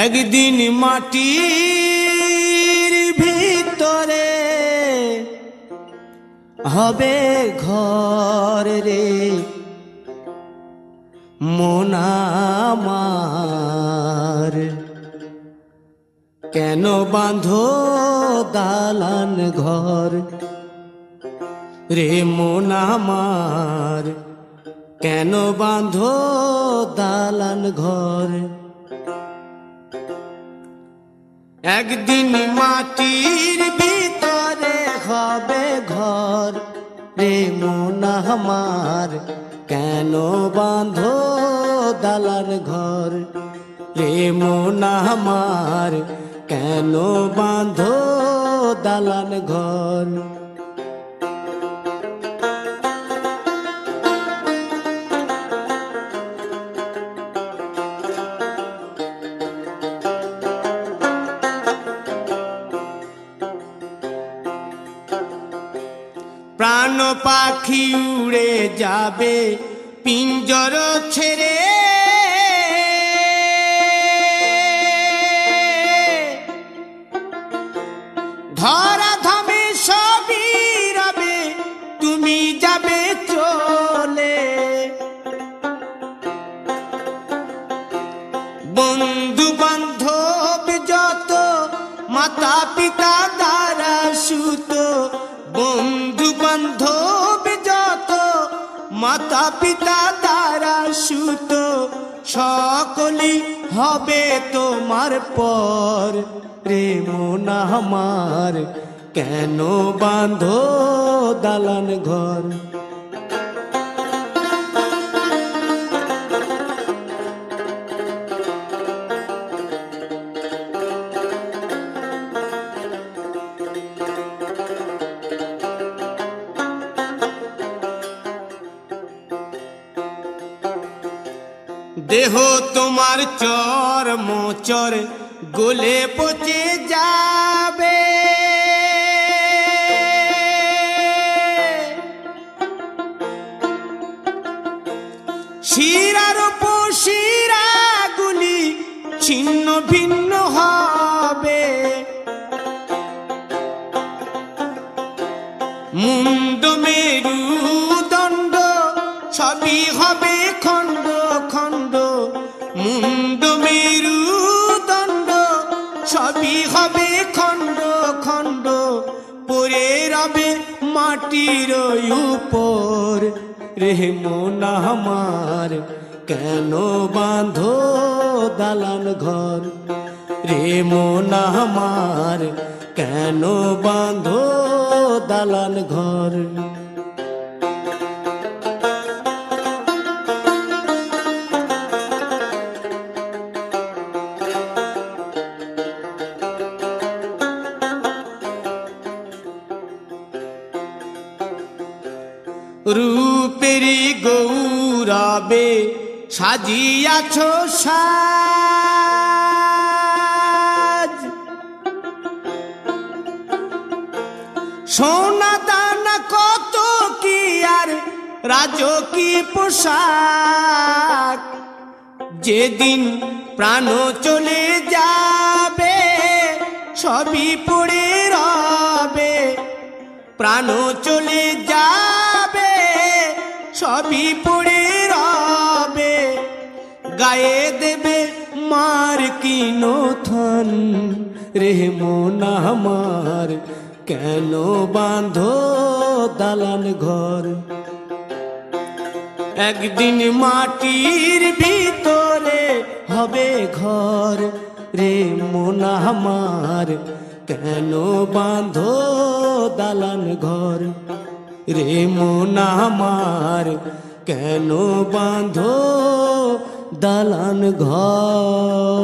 একদিন মাটির ভিতরে হবে ঘর রে মন আমার, কেন বাঁধো দালান ঘর রে মন আমার, কেন বাঁধো দালান ঘর। একদিন মাটির ভিতরে হবে ঘর রে মন আমার, কেন বাঁধো দালান ঘর রে মন আমার, কেন বাঁধো দালান ঘর। প্রাণ পাখি উড়ে যাবে পিঞ্জর ছেড়ে, ধরা ধামে সবই রবে তুমি যাবে চলে। বন্ধু বান্ধব যত মাতা পিতা দ্বারা সুত, বন্ধু বান্ধব যত মাতা পিতা দ্বারা সুত, সকলই হবে তোমার পর রে মন আমার, কেন বাঁধো দালান ঘর। দেহ তোমার চর মোচর গলে পচে যাবে, শিরার উপশিরা গুলি ছিন্ন ভিন্ন হবে, মুন্ড মেরুদণ্ড সবই হবে খণ্ড খণ্ড, মুন্ড মেরুদণ্ড সবই হবে খণ্ড খণ্ড, পড়ে রবে মাটির উপর রে মন আমার, কেন বাঁধো দালান ঘর রে মন আমার, কেন বাঁধো দালান ঘর। রূপেরি গৌরবে সাজিয়াছ সাজ, সোনা দানা কত কি আর রাজকীয় পোশাক, যেদিন প্রাণ চলে যাবে সবই পড়ে রবে, প্রাণ চলে যাবে সবই পড়ে রবে, গায়ে দেবে মার কিনো থন রে মন আমার, কেন বাঁধো দালান ঘর। একদিন মাটির ভিতরে হবে ঘর রে মন আমার, কেন বাঁধো দালান ঘর রে মন আমার, কেন বাঁধো দালান ঘর।